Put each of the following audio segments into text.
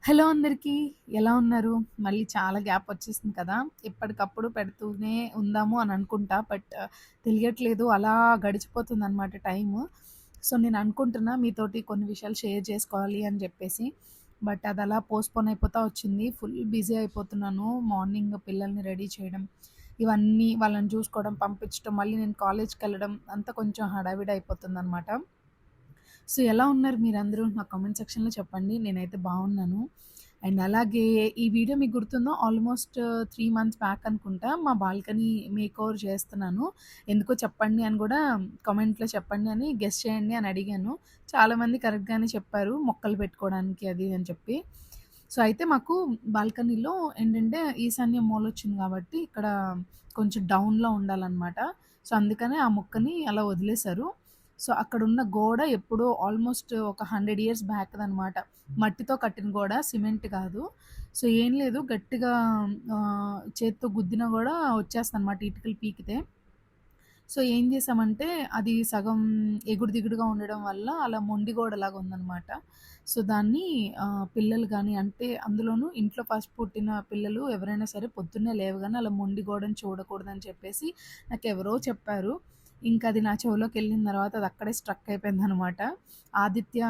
Hello అందరికీ. ఎలా ఉన్నారు? మళ్ళీ చాలా గ్యాప్ వచ్చేసింది కదా! ఎప్పటికప్పుడు పెడుతూనే ఉందాము అని అనుకుంటా. బట్ తెలియట్లేదు. అలా గడిచిపోతుందనమాట టైము. సో, నేను అనుకుంటున్నా మీతోటి కొన్ని విషయాలు షేర్ చేసుకోవాలి అని జెప్పేసి. బట్ అదలా పోస్ట్‌పోన్ అయిపోతా వచ్చింది. ఫుల్ బిజీ అయిపోతున్నాను. మార్నింగ్ పిల్లల్ని రెడీ చేయడం, ఇవన్నీ వాళ్ళని చూసుకోవడం, పంపించడం, మళ్ళీ నేను కాలేజ్‌కెళ్ళడం అంతా కొంచెం హడావిడి అయిపోతుందనమాట. సో, ఎలా ఉన్నారు మీరందరూ? నా కామెంట్ సెక్షన్‌లో చెప్పండి. నేనైతే బావున్నాను. అండ్ అలాగే ఈ వీడియో మీకు గుర్తుందా? ఆల్మోస్ట్ 3 మంత్స్ బ్యాక్ అనుకుంటా మా బాల్కనీ మేకోవర్ చేస్తున్నాను. ఎందుకో చెప్పండి అని గూడా కామెంట్‌లో చెప్పండి అని గెస్ చేయండి అని అడిగాను. చాలామంది కరెక్ట్‌గానే చెప్పారు. మొక్కలు పెట్టుకోవడానికి అది ఇది అని చెప్పి. సో, అయితే మాకు బాల్కనీలో ఏంటంటే ఈశాన్య మూలొచ్చింది గాబట్టి ఇక్కడ కొంచెం డౌన్‌లో ఉండాలనమాట. సో, అందుకనే ఆ మొక్కని అలా వదిలేశారు. సో, అక్కడున్న గోడ ఎప్పుడో ఆల్మోస్ట్ ఒక 100 ఇయర్స్ బ్యాక్‌దనమాట. మట్టితో కట్టిన గోడ, సిమెంట్ కాదు. సో, ఏం లేదు గట్టిగా చేత్తో గుద్దినా గూడా వచ్చేస్తదనమాట ఇటుకలు పీకితే. సో, ఏం చేశామంటే అది సగం ఎగుడు దిగుడుగా ఉండడం వల్ల అలా మొండి గోడలాగా ఉందనమాట. సో, దాన్ని పిల్లలు గాని అంటే అందులోనూ ఇంట్లో ఫస్ట్ పుట్టిన పిల్లలు ఎవరైనా సరే పొద్దున్నే లేవగానే అలా మొండి గోడని చూడకూడదని చెప్పేసి నాకెవరో చెప్పారు. ఇంకది నా చెవులోకెళ్ళిన తర్వాత అది అక్కడే స్ట్రక్ అయిపోయిందనమాట. ఆదిత్య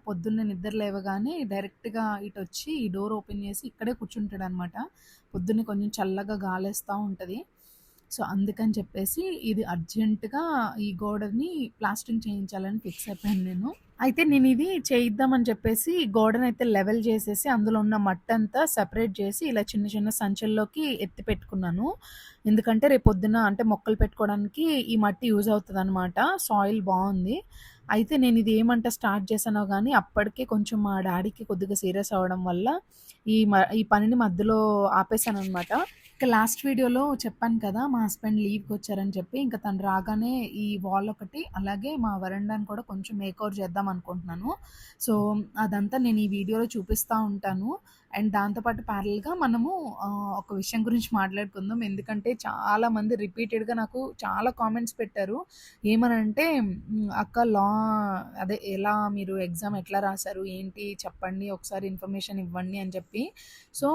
పొద్దున్నే నిద్ర లేవగానే డైరెక్ట్‌గా ఇటొచ్చి ఈ డోర్ ఓపెన్ చేసి ఇక్కడే కూర్చుంటాడనమాట. పొద్దున్నే కొంచెం చల్లగా గాలేస్తా ఉంటది. సో, అందుకని చెప్పేసి ఇది అర్జెంట్‌గా ఈ గోడని ప్లాస్టరింగ్ చేయించాలని ఫిక్స్ అయిపోయాను నేను. అయితే నేనిది చేయిద్దామని చెప్పేసి గోడనైతే లెవెల్ చేసేసి అందులో ఉన్న మట్టంతా సెపరేట్ చేసి ఇలా చిన్న చిన్న సంచుల్లోకి ఎత్తి పెట్టుకున్నాను. ఎందుకంటే రేపొద్దున అంటే మొక్కలు పెట్టుకోవడానికి ఈ మట్టి యూజ్ అవుతదనమాట. సాయిల్ బావుంది. అయితే నేనిది ఏమంట స్టార్ట్ చేశానో గానీ అప్పటికే కొంచెం మా డ్యాడీకి కొద్దిగా సీరియస్ అవ్వడం వల్ల ఈ పనిని మధ్యలో ఆపేసాననమాట. ఇక లాస్ట్ వీడియోలో చెప్పాను కదా! మా హస్బెండ్ లీవ్‌కొచ్చారని చెప్పి, ఇంక తను రాగానే ఈ వాల్ ఒకటి, అలాగే మా వరండాని కూడా కొంచెం మేకోవర్ చేద్దాం అనుకుంటున్నాను. సో, అదంతా నేను ఈ వీడియోలో చూపిస్తా ఉంటాను. అండ్ దాంతో పాటు ప్యారలెల్‌గా మనము ఒక విషయం గురించి మాట్లాడుకుందాం. ఎందుకంటే చాలామంది రిపీటెడ్‌గా నాకు చాలా కామెంట్స్ పెట్టారు. ఏమనంటే "అక్క అదే ఎలా మీరు ఎగ్జామ్ ఎట్లా రాసారు? ఏంటి చెప్పండి. ఒకసారి ఇన్ఫర్మేషన్ ఇవ్వండి" అని చెప్పి. సో,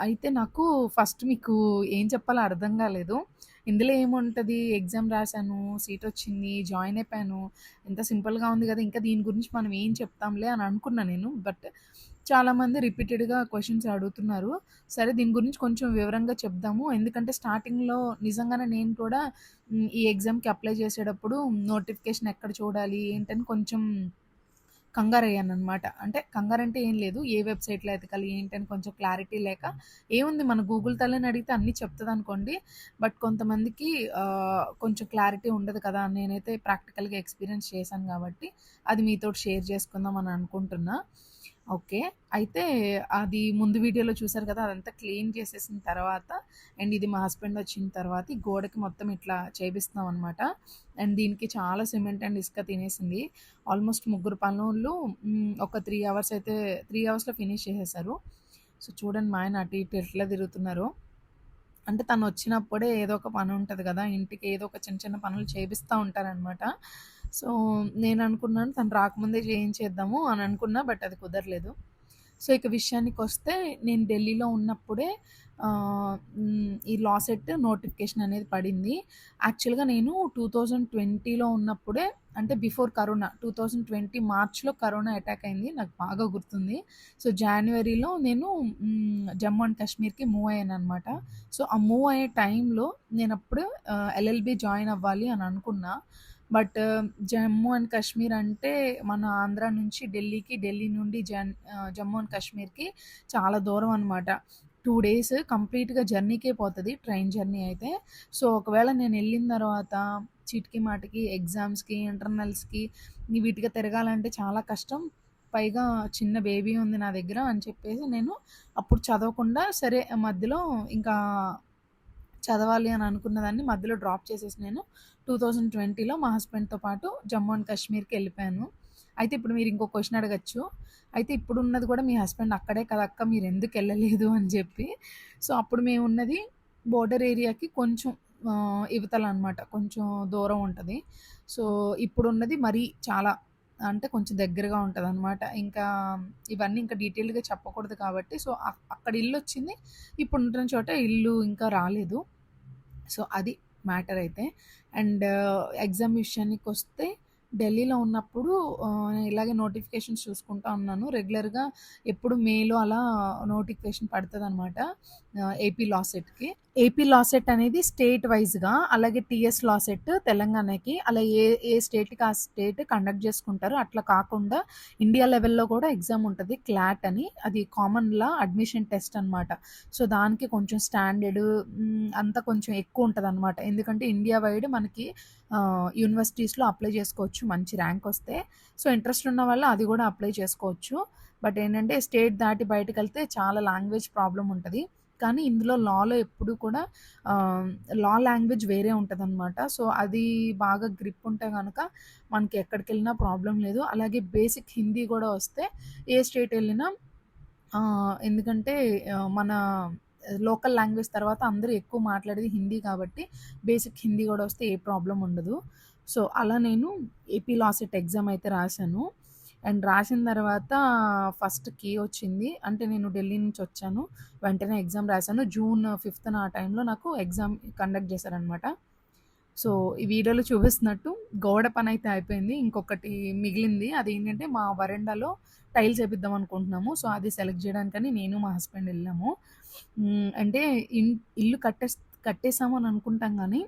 అయితే నాకు ఫస్ట్ మీకు ఏం చెప్పాలో అర్థం గాలేదు. ఇందులో ఏముంటది ఎగ్జామ్ రాసాను, సీటొచ్చింది, జాయిన్ అయిపోయాను. ఎంత సింపుల్‌గా ఉంది గదా! ఇంకా దీని గురించి మనం ఏం చెప్తాంలే అని అనుకున్నా నేను. బట్ చాలామంది రిపీటెడ్‌గా క్వెషన్స్ అడుగుతున్నారు. సరే దీని గురించి కొంచెం వివరంగా చెప్దాము. ఎందుకంటే స్టార్టింగ్‌లో నిజంగానే నేను కూడా ఈ ఎగ్జామ్‌కి అప్లై చేసేటప్పుడు నోటిఫికేషన్ ఎక్కడ చూడాలి ఏంటని కొంచెం కంగారయ్యాననమాట. అంటే కంగారంటే ఏం లేదు. ఏ వెబ్‌సైట్‌లో ఎతకాలి ఏంటని కొంచెం క్లారిటీ లేక ఏముంది మన గూగుల్ తల్లిని అడిగితే అన్నీ చెప్తదనుకోండి. బట్ కొంతమందికి కొంచెం క్లారిటీ ఉండదు కదా! నేనైతే ప్రాక్టికల్‌గా ఎక్స్‌పీరియన్స్ చేశాను గాబట్టి అది మీతోటి షేర్ చేసుకుందాం అని అనుకుంటున్నా. ఓకే. అయితే అది ముందు వీడియోలో చూసారు కదా! అదంతా క్లీన్ చేసేసిన తర్వాత అండ్ ఇది మా హస్బెండ్ వచ్చిన తర్వాత ఈ గోడకి మొత్తం ఇట్లా చేపిస్తున్నామనమాట. అండ్ దీనికి చాలా సిమెంట్ అండ్ ఇసుక తినేసింది. ఆల్మోస్ట్ ముగ్గురు పనోళ్ళు ఒక 3 అవర్స్ అయితే 3 అవర్స్‌లో ఫినిష్ చేసేసారు. సో, చూడండి మా ఆయన అటు ఇటు ఎట్లా తిరుగుతున్నారో. అంటే తనొచ్చినప్పుడే ఏదో ఒక పనుంటది గదా! ఇంటికి ఏదో ఒక చిన్న చిన్న పనులు చేపిస్తా ఉంటారనమాట. సో, నేననుకున్నాను తను రాకముందే చేయించేద్దాము అని అనుకున్నా. బట్ అది కుదరలేదు. సో, ఇక విషయానికొస్తే నేను ఢిల్లీలో ఉన్నప్పుడే ఈ లాసెట్ నోటిఫికేషన్ అనేది పడింది. యాక్చువల్‌గా నేను 2020లో ఉన్నప్పుడే అంటే బిఫోర్ కరోనా 2020 మార్చ్‌లో కరోనా అటాక్ అయింది. నాకు బాగా గుర్తుంది. సో, జాన్యువరిలో నేను జమ్మూ అండ్ కాశ్మీర్‌కి మూవ్ అయ్యాననమాట. సో, ఆ మూవ్ అయ్యే టైంలో నేనప్పుడు ఎల్ఎల్‌బీ జాయిన్ అవ్వాలి అని అనుకున్నా. బట్ జమ్మూ అండ్ కాశ్మీర్ అంటే మన ఆంధ్ర నుంచి ఢిల్లీకి, ఢిల్లీ నుండి జమ్మూ అండ్ కాశ్మీర్‌కి చాలా దూరం అనమాట. 2 డేస్ కంప్లీట్‌గా జర్నీకే పోతది. ట్రైన్ జర్నీ అయితే. సో, ఒకవేళ నేనెళ్ళిన తర్వాత చీటికి మాటికి ఎగ్జామ్స్‌కి, ఇంటర్నల్స్‌కి వీటికి తిరగాలంటే చాలా కష్టం. పైగా చిన్న బేబీ ఉంది నా దగ్గర అని చెప్పేసి నేను అప్పుడు చదవకుండా సరే మధ్యలో ఇంకా చదవాలి అని అనుకున్నదాన్ని మధ్యలో డ్రాప్ చేసేసి నేను 2020లో మా హస్బెండ్‌తో పాటు జమ్మూ అండ్ కాశ్మీర్‌కెళ్ళిపోయాను. అయితే ఇప్పుడు మీరు ఇంకో క్వెషన్ అడగొచ్చు. అయితే ఇప్పుడున్నది కూడా మీ హస్బెండ్ అక్కడే కదక్క మీరెందుకెళ్ళలేదు అని చెప్పి. సో, అప్పుడు మేమున్నది బోర్డర్ ఏరియాకి కొంచెం ఇవతలనమాట. కొంచెం దూరం ఉంటది. సో, ఇప్పుడున్నది మరీ చాలా అంటే కొంచెం దగ్గరగా ఉంటదనమాట. ఇంకా ఇవన్నీ ఇంకా డీటెయిల్డ్‌గా చెప్పకూడదు కాబట్టి సో, అక్కడ ఇల్లొచ్చింది. ఇప్పుడుంటున్న చోట ఇల్లు ఇంకా రాలేదు. సో, అది మ్యాటర్ అయితే. అండ్ ఎగ్జామ్ విషయానికొస్తే ఢిల్లీలో ఉన్నప్పుడు నేను ఇలాగే నోటిఫికేషన్స్ చూసుకుంటా ఉన్నాను. రెగ్యులర్‌గా ఎప్పుడు మేలో అలా నోటిఫికేషన్ పడతదనమాట. ఏపీ లా సెట్‌కి. ఏపీ లా సెట్ అనేది స్టేట్ వైస్‌గా, అలాగే టీఎస్ లా సెట్ తెలంగాణకి, అలా ఏ ఏ స్టేట్‌కి ఆ స్టేట్ కండక్ట్ చేసుకుంటారు. అట్లా కాకుండా ఇండియా లెవెల్‌లో కూడా ఎగ్జామ్ ఉంటది. క్లాట్ అని. అది కామన్ లా అడ్మిషన్ టెస్ట్ అనమాట. సో, దానికి కొంచెం స్టాండర్డ్ అంతా కొంచెం ఎక్కువ ఉంటదనమాట. ఎందుకంటే ఇండియా వైడ్ మనకి యూనివర్సిటీస్‌లో అప్లై చేసుకోవచ్చు మంచి ర్యాంక్ వస్తే. సో, ఇంట్రెస్ట్ ఉన్న వాళ్ళు అది కూడా అప్లై చేసుకోవచ్చు. బట్ ఏంటంటే స్టేట్ దాటి బయటకెళ్తే చాలా లాంగ్వేజ్ ప్రాబ్లమ్ ఉంటది. కానీ ఇందులో లాలో ఎప్పుడు కూడా లా లాంగ్వేజ్ వేరే ఉంటదనమాట. సో, అది బాగా గ్రిప్ ఉంటే గనక మనకి ఎక్కడికెళ్ళినా ప్రాబ్లమ్ లేదు. అలాగే బేసిక్ హిందీ గూడా వస్తే ఏ స్టేట్ ఎళ్ళినా ఎందుకంటే మన లోకల్ లాంగ్వేజ్ తర్వాత అందరూ ఎక్కువ మాట్లాడేది హిందీ కాబట్టి బేసిక్ హిందీ గూడా వస్తే ఏ ప్రాబ్లమ్ ఉండదు. సో, అలా నేను ఏపీ లా సెట్ ఎగ్జామ్ అయితే రాశాను. అండ్ రాసిన తర్వాత ఫస్ట్ కే వచ్చింది. అంటే నేను ఢిల్లీ నుంచి వచ్చాను. వెంటనే ఎగ్జామ్ రాశాను. జూన్ 5థ్ ఆ టైంలో నాకు ఎగ్జామ్ కండక్ట్ చేశారనమాట. సో, ఈ వీడియోలో చూపిస్తున్నట్టు గోడ పనైతే అయిపోయింది. ఇంకొకటి మిగిలింది. అదేంటంటే మా వరండాలో టైల్స్ ఏపిద్దాం అనుకుంటున్నాము. సో, అది సెలెక్ట్ జేయడానికని నేను మా హస్బెండ్ ఎళ్ళాము. అంటే ఇల్లు కట్టేసాము అని అనుకుంటాం గానీ,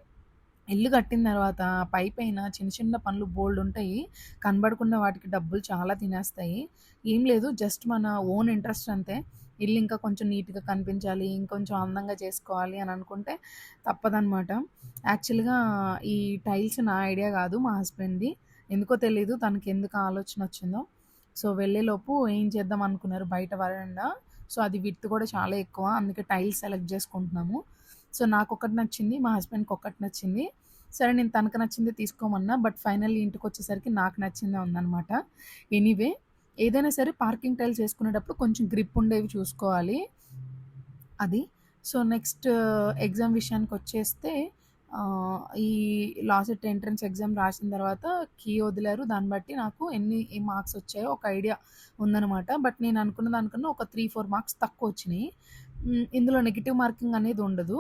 ఇల్లు కట్టిన తర్వాత పైపైన చిన్న చిన్న పనులు బోలెడుంటాయి. కనబడకుండా వాటికి డబ్బులు చాలా తినేస్తాయి. ఏం లేదు జస్ట్ మన ఓన్ ఇంట్రెస్ట్ అంతే. ఇల్లు ఇంకా కొంచెం నీట్‌గా కనిపించాలి, ఇంకొంచెం అందంగా చేసుకోవాలి అని అనుకుంటే తప్పదనమాట. యాక్చువల్‌గా ఈ టైల్స్ నా ఐడియా గాదు మా హస్బెండ్‌ది. ఎందుకో తెలీదు తనకెందుకు ఆ ఆలోచనొచ్చిందో. సో, వెళ్ళేలోపు ఏం చేద్దాం అనుకున్నారు బయట వరండా. సో, అది విడ్త్ కూడా చాలా ఎక్కువ. అందుకే టైల్స్ సెలెక్ట్ చేసుకుంటున్నాము. సో, నాకొకటి నచ్చింది. మా హస్బెండ్‌కొకటి నచ్చింది. సరే నేను తనకు నచ్చిందే తీసుకోమన్నా. బట్ ఫైనల్లీ ఇంటికొచ్చేసరికి నాకు నచ్చిందే ఉందనమాట. ఎనీవే ఏదైనా సరే పార్కింగ్ టైల్స్ ఏసుకునేటప్పుడు కొంచెం గ్రిప్ ఉండేవి చూసుకోవాలి. అది. సో, నెక్స్ట్ ఎగ్జామ్ విషయానికొచ్చేస్తే ఈ లా సెట్ ఎంట్రన్స్ ఎగ్జామ్ రాసిన తర్వాత కీ వదిలారు. దాన్ని బట్టి నాకు ఎన్ని మార్క్స్ వచ్చాయో ఒక ఐడియా ఉందనమాట. బట్ నేను అనుకున్న దానికన్నా ఒక 3, 4 మార్క్స్ తక్కువొచ్చినియి. ఇందులో నెగెటివ్ మార్కింగ్ అనేది ఉండదు.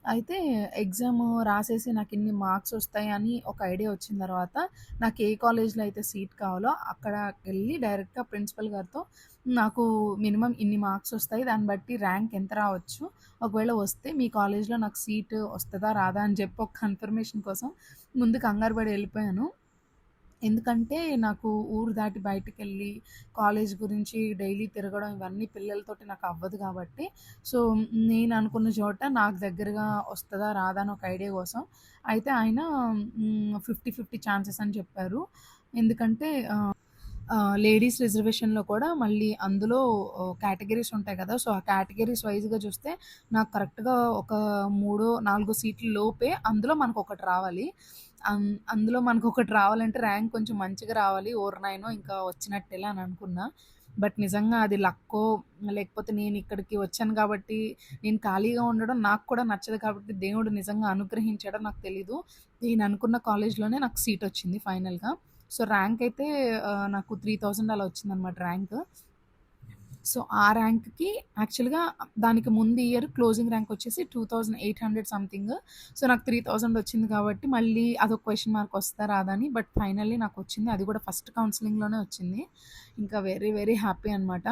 అయితే ఎగ్జామ్ రాసేసి నాకిన్ని మార్క్స్ వస్తాయని ఒక ఐడియా వచ్చిన తర్వాత నాకు ఏ కాలేజ్‌లో అయితే సీట్ కావాలో అక్కడకెళ్ళి డైరెక్ట్‌గా ప్రిన్సిపల్ గారితో నాకు మినిమమ్ ఇన్ని మార్క్స్ వస్తాయి. దాన్ని బట్టి ర్యాంక్ ఎంత రావచ్చు. ఒకవేళ వస్తే మీ కాలేజ్‌లో నాకు సీట్ వస్తదా? రాదా? అని చెప్పి ఒక కన్ఫర్మేషన్ కోసం ముందు కంగారు పడి ఎళ్ళిపోయాను. ఎందుకంటే నాకు ఊరు దాటి బయటికెళ్ళి కాలేజ్ గురించి డైలీ తిరగడం ఇవన్నీ పిల్లలతోటి నాకు అవ్వదు కాబట్టి సో, నేను అనుకున్న చోట నాకు దగ్గరగా వస్తదా? రాదా? అని ఒక ఐడియా కోసం అయితే ఆయన 50, 50 ఛాన్సెస్ అని చెప్పారు. ఎందుకంటే లేడీస్ రిజర్వేషన్‌లో కూడా మళ్ళీ అందులో కేటగరీస్ ఉంటాయి కదా! సో, ఆ కేటగరీస్ వైస్‌గా చూస్తే నాకు కరెక్ట్‌గా ఒక 3, 4 సీట్ల లోపే అందులో మనకొకటి రావాలి. అందులో మనకొకటి రావాలంటే ర్యాంక్ కొంచెం మంచిగా రావాలి. ఓరినాయనో ఇంకా వచ్చినట్టేలే అని అనుకున్నా. బట్ నిజంగా అది లక్కో లేకపోతే నేనిక్కడికి వచ్చాను కాబట్టి నేను ఖాళీగా ఉండడం నాకు కూడా నచ్చదు కాబట్టి దేవుడు నిజంగా అనుగ్రహించాడో నాకు తెలీదు. నేను అనుకున్న కాలేజ్‌లోనే నాకు సీటొచ్చింది ఫైనల్‌గా. సో, ర్యాంక్ అయితే నాకు 3000 అలా వచ్చిందనమాట ర్యాంక్. సో, ఆ ర్యాంక్‌కి యాక్చువల్‌గా దానికి ముందు ఇయర్ క్లోజింగ్ ర్యాంక్ వచ్చేసి 2800 సంథింగ్. సో, నాకు 3000 వచ్చింది కాబట్టి మళ్ళీ అదొక క్వెషన్ మార్క్ వస్తదా? రాదా? అని. బట్ ఫైనల్లీ నాకొచ్చింది. అది కూడా ఫస్ట్ కౌన్సెలింగ్‌లోనే వచ్చింది. ఇంకా వెరీ, వెరీ హ్యాపీ అనమాట.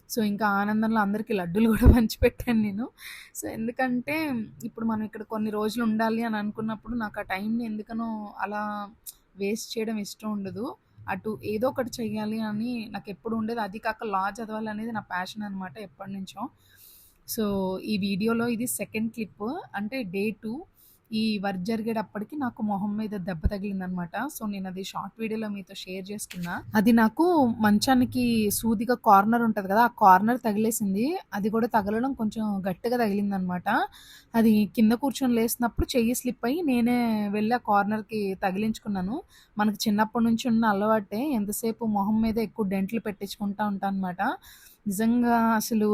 సో, ఇంకా ఆనందంలో అందరికి లడ్డూలు కూడా పంచిపెట్టాను నేను. సో, ఎందుకంటే ఇప్పుడు మనం ఇక్కడ కొన్ని రోజులు ఉండాలి అని అనుకున్నప్పుడు నాకు ఆ టైంని ఎందుకనో అలా వేస్ట్ చేయడం ఇష్టం ఉండదు. అటు ఏదో ఒకటి చెయ్యాలి అని నాకెప్పుడు ఉండేది. అది కాక లా చదవాలనేది నా ప్యాషన్ అనమాట ఎప్పటినుంచో. సో, ఈ వీడియోలో ఇది సెకండ్ క్లిప్ అంటే డే 2 ఈ వర్క్ జరిగేటప్పటికి నాకు మొహం మీద దెబ్బ తగిలిందనమాట. సో, నేనది షార్ట్ వీడియోలో మీతో షేర్ చేసుకున్నా. అది నాకు మంచానికి సూదిగా కార్నర్ ఉంటది కదా! ఆ కార్నర్ తగిలేసింది. అది కూడా తగలడం కొంచెం గట్టిగా తగిలిందనమాట. అది కింద కూర్చొని లేసినప్పుడు చెయ్యి స్లిప్ అయ్యి నేనే వెళ్ళి ఆ కార్నర్‌కి తగిలించుకున్నాను. మనకు చిన్నప్పటి నుంచి ఉన్న అలవాటే ఎంతసేపు మొహం మీద ఎక్కువ డెంట్లు పెట్టించుకుంటా ఉంటా అనమాట. నిజంగా అసలు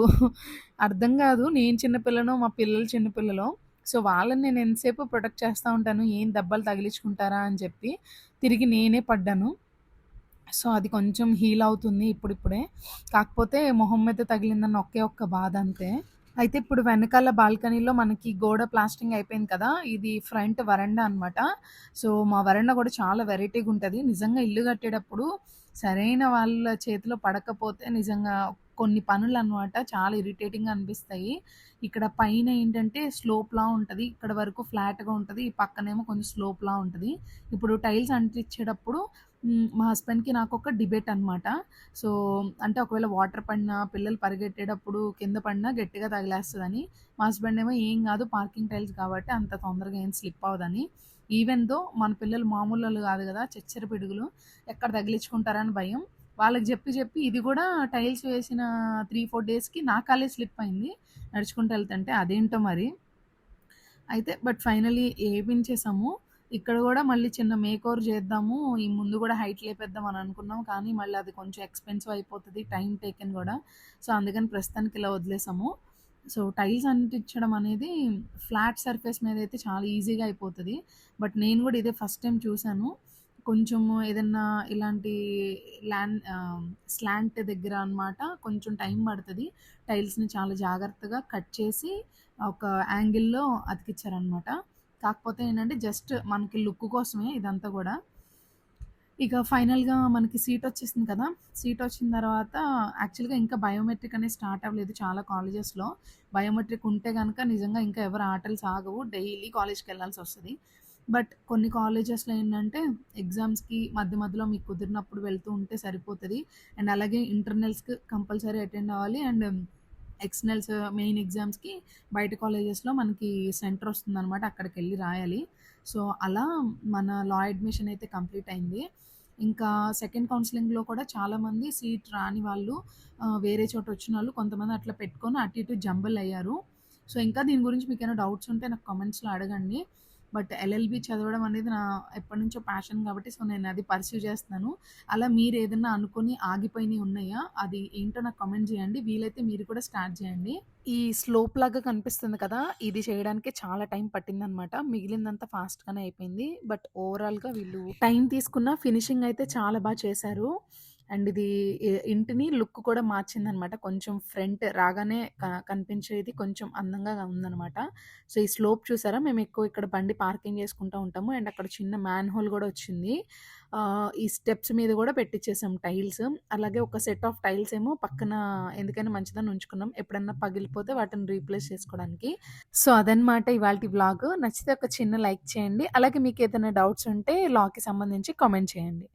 అర్థం గాదు. నేను చిన్న పిల్లనో, మా పిల్లలు చిన్న పిల్లలో. సో, వాళ్ళని నేను ఎంతసేపు ప్రొటెక్ట్ చేస్తా ఉంటాను. ఏం దెబ్బలు తగిలించుకుంటారా అని చెప్పి. తిరిగి నేనే పడ్డాను. సో, అది కొంచెం హీల్ అవుతుంది ఇప్పుడిప్పుడే. కాకపోతే మొహం మీద తగిలిందన్న ఒకే ఒక్క బాధ అంతే. అయితే ఇప్పుడు వెనకాల బాల్కనీలో మనకి గోడ ప్లాస్టింగ్ అయిపోయింది కదా! ఇది ఫ్రంట్ వరండా అనమాట. సో, మా వరండా కూడా చాలా వెరైటీగుంటది. నిజంగా ఇల్లు కట్టేటప్పుడు సరైన వాళ్ళ చేతిలో పడకపోతే నిజంగా కొన్ని పనులనమాట చాలా ఇరిటేటింగ్‌గా అనిపిస్తాయి. ఇక్కడ పైన ఏంటంటే స్లోప్‌లా ఉంటది. ఇక్కడ వరకు ఫ్లాట్‌గా ఉంటది. ఈ పక్కనేమో కొంచెం స్లోప్‌లా ఉంటది. ఇప్పుడు టైల్స్ అంటించేటప్పుడు మా హస్బెండ్‌కి నాకొక డిబేట్ అనమాట. సో, అంటే ఒకవేళ వాటర్ పడినా, పిల్లలు పరిగెట్టేటప్పుడు కింద పడినా గట్టిగా తగిలేస్తదని. మా హస్బెండ్ ఏమో ఏం గాదు పార్కింగ్ టైల్స్ కాబట్టి అంత తొందరగా ఏం స్లిప్ అవ్వదని. ఈవెన్ దో మన పిల్లలు మామూలోళ్ళు గాదు గదా! చెచ్చర పిడుగులు. ఎక్కడ తగిలించుకుంటారని భయం. వాళ్ళకి జెప్పి జెప్పి ఇది గూడా టైల్స్ వేసిన 3, 4 డేస్‌కి నా కాలే స్లిప్ అయింది. నడుచుకుంటూ ఎళ్తుంటే అదేంటో మరి. అయితే బట్ ఫైనల్లీ ఏపించేసాము. ఇక్కడ గూడా మళ్ళీ చిన్న మేకోవర్ జేద్దాము. ఈ ముందు గూడా హైట్ లేపేద్దాం అని అనుకున్నాం. కానీ మళ్ళీ అది కొంచెం ఎక్స్‌పెన్సివ్ అయిపోతది. టైమ్ టేకెన్ గూడా. సో, అందుకని ప్రస్తుతానికి ఇలా వదిలేసాము. సో, టైల్స్ అంటించడం అనేది ఫ్లాట్ సర్ఫేస్ మీదయితే చాలా ఈజీగా అయిపోతది. బట్ నేను గూడా ఇదే ఫస్ట్ టైమ్ చూసాను. కొంచెము ఏదన్నా ఇలాంటి స్లాంట్ దగ్గర అనమాట కొంచెం టైం పడతది. టైల్స్‌ని చాలా జాగ్రత్తగా కట్ చేసి ఒక యాంగిల్‌లో అతికిచ్చారనమాట. కాకపోతే ఏంటంటే జస్ట్ మనకి లుక్ కోసమే ఇదంతా గూడా. ఇక ఫైనల్‌గా మనకి సీటొచ్చేసింది కదా! సీటొచ్చిన తర్వాత యాక్చువల్‌గా ఇంకా బయోమెట్రిక్ అనేది స్టార్ట్ అవ్వలేదు చాలా కాలేజెస్‌లో. బయోమెట్రిక్ ఉంటే గనక నిజంగా ఇంకా ఎవరి ఆటలు సాగవు. డైలీ కాలేజ్‌కెళ్ళాల్సొస్తది. బట్ కొన్ని కాలేజెస్‌లో ఏంటంటే ఎగ్జామ్స్‌కి మధ్య మధ్యలో మీకు కుదిరినప్పుడు వెళ్తూ ఉంటే సరిపోతది. అండ్ అలాగే ఇంటర్నల్స్‌కి కంపల్సరీ అటెండ్ అవ్వాలి. అండ్ ఎక్స్టర్నల్స్ మెయిన్ ఎగ్జామ్స్‌కి బయట కాలేజెస్‌లో మనకి సెంటర్ వస్తుందనమాట. అక్కడికెళ్ళి రాయాలి. సో, అలా మన లా అడ్మిషన్ అయితే కంప్లీట్ అయింది. ఇంకా సెకండ్ కౌన్సెలింగ్‌లో కూడా చాలామంది సీట్ రాని వాళ్ళు వేరే చోట వచ్చినోళ్ళు కొంతమంది అట్లా పెట్టుకొని అటు ఇటు జంబుల్ అయ్యారు. సో, ఇంకా దీని గురించి మీకేమైనా డౌట్స్ ఉంటే నాకు కామెంట్స్‌లో అడగండి. బట్ ఎల్ఎల్‌బి చదవడం అనేది నా ఎప్పటినుంచో ప్యాషన్ కాబట్టి సో, నేను అది పర్స్యూ చేస్తున్నాను. అలా మీరేదన్నా అనుకోని ఆగిపోయినయి ఉన్నాయా? అది ఏంటో నాకు కామెంట్ చేయండి. వీలైతే మీరు కూడా స్టార్ట్ చేయండి. ఈ స్లోప్ లాగా కనిపిస్తుంది కదా! ఇది చేయడానికే చాలా టైం పట్టిందనమాట. మిగిలిందంతా ఫాస్ట్‌గానే అయిపోయింది. బట్ ఓవరాల్‌గా వీళ్ళు టైం తీసుకున్న ఫినిషింగ్ అయితే చాలా చేశారు. అండ్ ఇది ఇంటిని లుక్ కూడా మార్చిందనమాట. కొంచెం ఫ్రంట్ రాగానే కనిపించేది కొంచెం అందంగా ఉందనమాట. సో, ఈ స్లోప్ చూసారా? మేము ఎక్కువ ఇక్కడ బండి పార్కింగ్ చేసుకుంటూ ఉంటాము. అండ్ అక్కడ చిన్న మ్యాన్ హోల్ గూడా వచ్చింది. ఈ స్టెప్స్ మీద గూడా పెట్టిచ్చేసాం టైల్స్. అలాగే ఒక సెట్ ఆఫ్ టైల్స్ ఏమో పక్కన ఎందుకైనా మంచిదని ఉంచుకున్నాం. ఎప్పుడన్నా పగిలిపోతే వాటిని రీప్లేస్ చేసుకోవడానికి. సో, అదనమాట ఇవాల్టి వ్లాగు. నచ్చితే ఒక చిన్న లైక్ చేయండి. అలాగే మీకేదైనా డౌట్స్ ఉంటే లాకి సంబంధించి కామెంట్ చేయండి.